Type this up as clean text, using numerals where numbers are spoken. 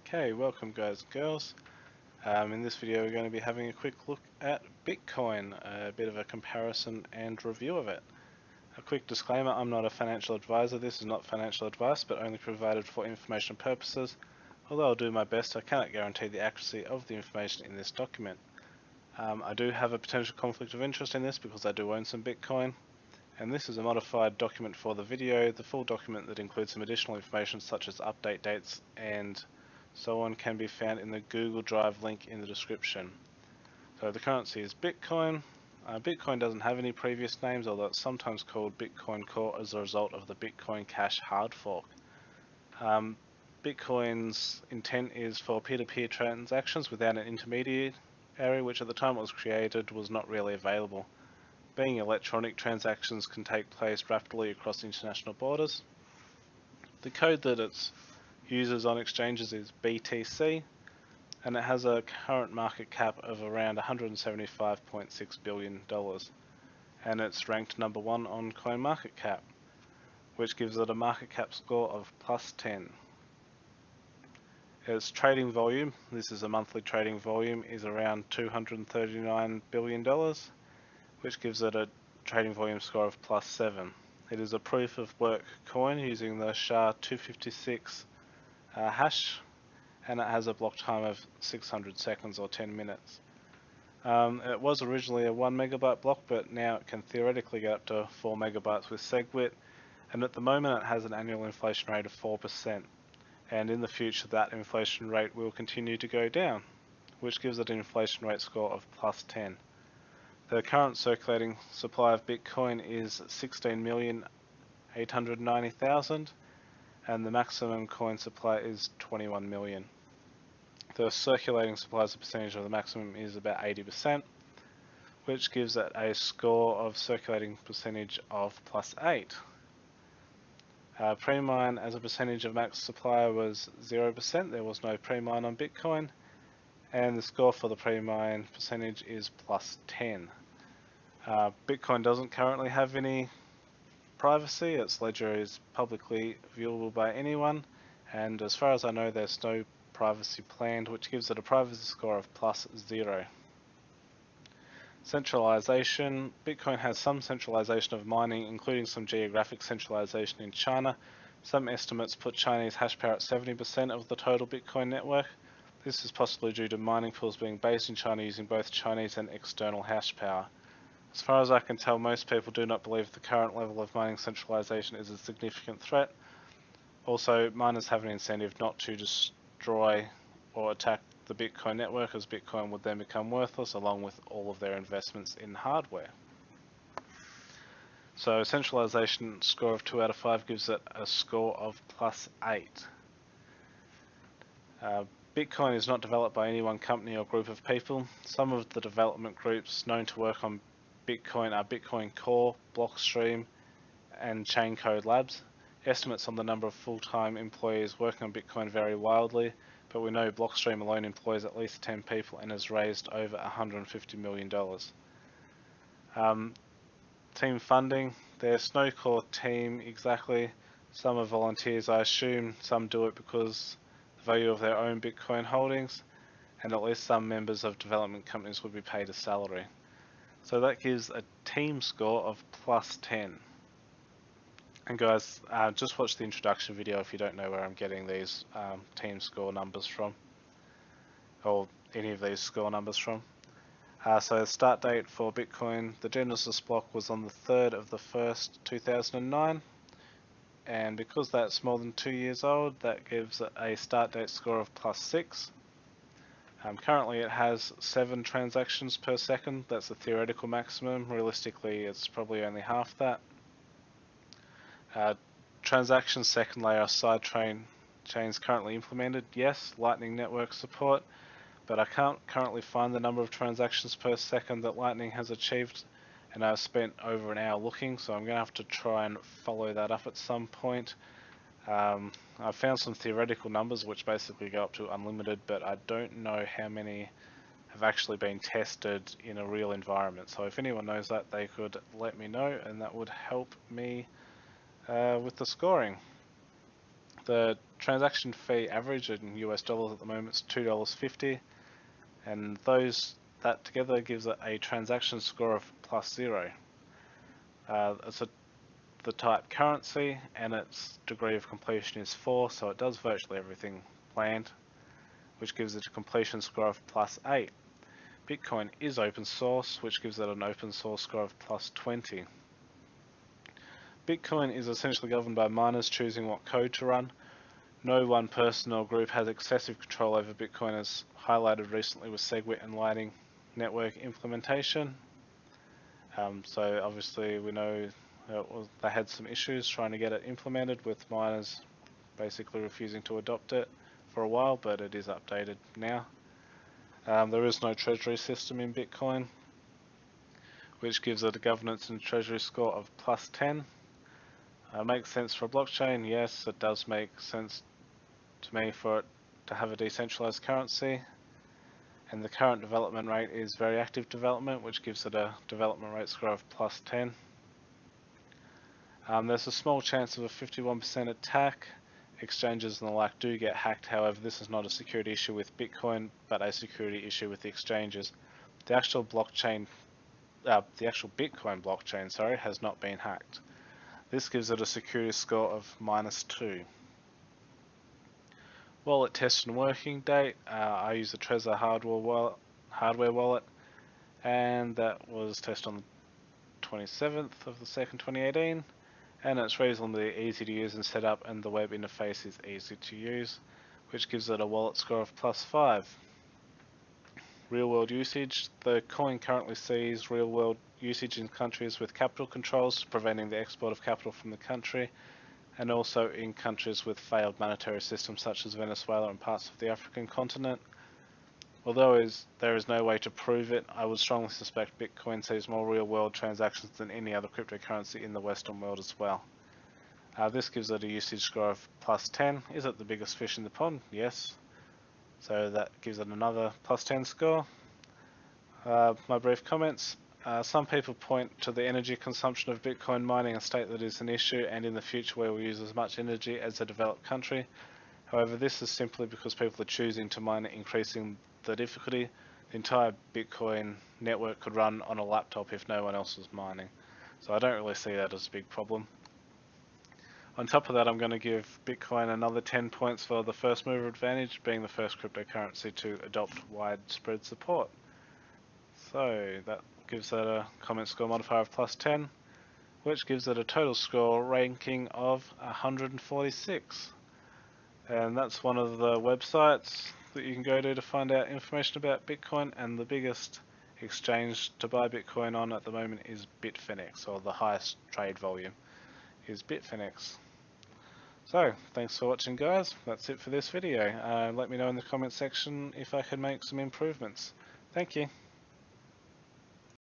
Okay, welcome guys and girls. In this video we're going to be having a quick look at Bitcoin, a bit of a comparison and review of it. A quick disclaimer, I'm not a financial advisor, this is not financial advice but only provided for information purposes. Although I'll do my best, I cannot guarantee the accuracy of the information in this document. I do have a potential conflict of interest in this because I do own some Bitcoin, and this is a modified document for the video. The full document that includes some additional information such as update dates and so on can be found in the Google Drive link in the description. So the currency is Bitcoin. Bitcoin doesn't have any previous names, although it's sometimes called Bitcoin Core as a result of the Bitcoin Cash hard fork. Bitcoin's intent is for peer-to-peer transactions without an intermediary, which at the time it was created was not really available. Being electronic, transactions can take place rapidly across international borders. The code that it uses on exchanges is BTC, and it has a current market cap of around $175.6 billion, and it's ranked number 1 on CoinMarketCap, which gives it a market cap score of plus 10. Its trading volume, this is a monthly trading volume, is around $239 billion, which gives it a trading volume score of plus 7. It is a proof of work coin using the SHA-256 hash, and it has a block time of 600 seconds or 10 minutes. It was originally a 1 megabyte block, but now it can theoretically get up to 4 megabytes with SegWit, and at the moment it has an annual inflation rate of 4%, and in the future that inflation rate will continue to go down, which gives it an inflation rate score of plus 10. The current circulating supply of Bitcoin is 16,890,000, and the maximum coin supply is 21 million. The circulating supply as a percentage of the maximum is about 80%, which gives it a score of circulating percentage of plus 8. Pre-mine as a percentage of max supply was 0%, there was no pre-mine on Bitcoin, and the score for the pre-mine percentage is plus 10. Bitcoin doesn't currently have any privacy, its ledger is publicly viewable by anyone, and as far as I know there's no privacy planned, which gives it a privacy score of plus 0. Centralization. Bitcoin has some centralization of mining, including some geographic centralization in China. Some estimates put Chinese hash power at 70% of the total Bitcoin network. This is possibly due to mining pools being based in China using both Chinese and external hash power. As far as I can tell, most people do not believe the current level of mining centralization is a significant threat. Also, miners have an incentive not to destroy or attack the Bitcoin network, as Bitcoin would then become worthless along with all of their investments in hardware. So centralization score of 2 out of 5 gives it a score of plus 8. Bitcoin is not developed by any one company or group of people. Some of the development groups known to work on Bitcoin are Bitcoin Core, Blockstream, and Chaincode Labs. Estimates on the number of full-time employees working on Bitcoin vary wildly, but we know Blockstream alone employs at least 10 people and has raised over $150 million. Team funding, there's no core team exactly. Some are volunteers, I assume. Some do it because the value of their own Bitcoin holdings, and at least some members of development companies would be paid a salary. So that gives a team score of plus 10. And guys, just watch the introduction video if you don't know where I'm getting these team score numbers from, or any of these score numbers from. So the start date for Bitcoin, the Genesis block was on the 3rd of the 1st, 2009. And because that's more than 2 years old, that gives it a start date score of plus 6. Currently it has 7 transactions per second. That's the theoretical maximum. Realistically, it's probably only half that. Transaction second layer side chains currently implemented. Yes, Lightning Network support, but I can't currently find the number of transactions per second that Lightning has achieved, and I've spent over an hour looking, so I'm going to have to try and follow that up at some point. I've found some theoretical numbers which basically go up to unlimited, but I don't know how many have actually been tested in a real environment. So if anyone knows that, they could let me know, and that would help me with the scoring. The transaction fee average in US dollars at the moment is $2.50, and that together gives it a transaction score of +0. It's the type currency, and its degree of completion is 4, so it does virtually everything planned, which gives it a completion score of +8. Bitcoin is open source, which gives it an open source score of +20. Bitcoin is essentially governed by miners choosing what code to run. No one person or group has excessive control over Bitcoin, as highlighted recently with SegWit and Lightning Network implementation. So obviously we know they had some issues trying to get it implemented, with miners basically refusing to adopt it for a while, but it is updated now. There is no treasury system in Bitcoin, which gives it a governance and treasury score of +10. Makes sense for a blockchain. Yes, it does make sense to me for it to have a decentralized currency. And the current development rate is very active development, which gives it a development rate score of +10. There's a small chance of a 51% attack. Exchanges and the like do get hacked, however this is not a security issue with Bitcoin, but a security issue with the exchanges. The actual Bitcoin blockchain, has not been hacked. This gives it a security score of -2. Wallet test and working date. I use the Trezor hardware wallet, and that was tested on the 27th of the 2nd, 2018. And it's reasonably easy to use and set up, and the web interface is easy to use, which gives it a wallet score of +5. Real world usage. The coin currently sees real world usage in countries with capital controls, preventing the export of capital from the country, and also in countries with failed monetary systems such as Venezuela and parts of the African continent. Although there is no way to prove it, I would strongly suspect Bitcoin sees more real-world transactions than any other cryptocurrency in the Western world as well. This gives it a usage score of +10. Is it the biggest fish in the pond? Yes. So that gives it another +10 score. My brief comments. Some people point to the energy consumption of Bitcoin mining and state that it is an issue, and in the future we will use as much energy as a developed country. However, this is simply because people are choosing to mine it, increasing the difficulty. The entire Bitcoin network could run on a laptop if no one else was mining. So I don't really see that as a big problem. On top of that, I'm going to give Bitcoin another 10 points for the first mover advantage, being the first cryptocurrency to adopt widespread support. So that gives that a comment score modifier of +10, which gives it a total score ranking of 146. And that's one of the websites that you can go to find out information about Bitcoin, and the biggest exchange to buy Bitcoin on at the moment is Bitfinex, or the highest trade volume is Bitfinex. So, thanks for watching guys, that's it for this video. Let me know in the comment section if I can make some improvements. Thank you.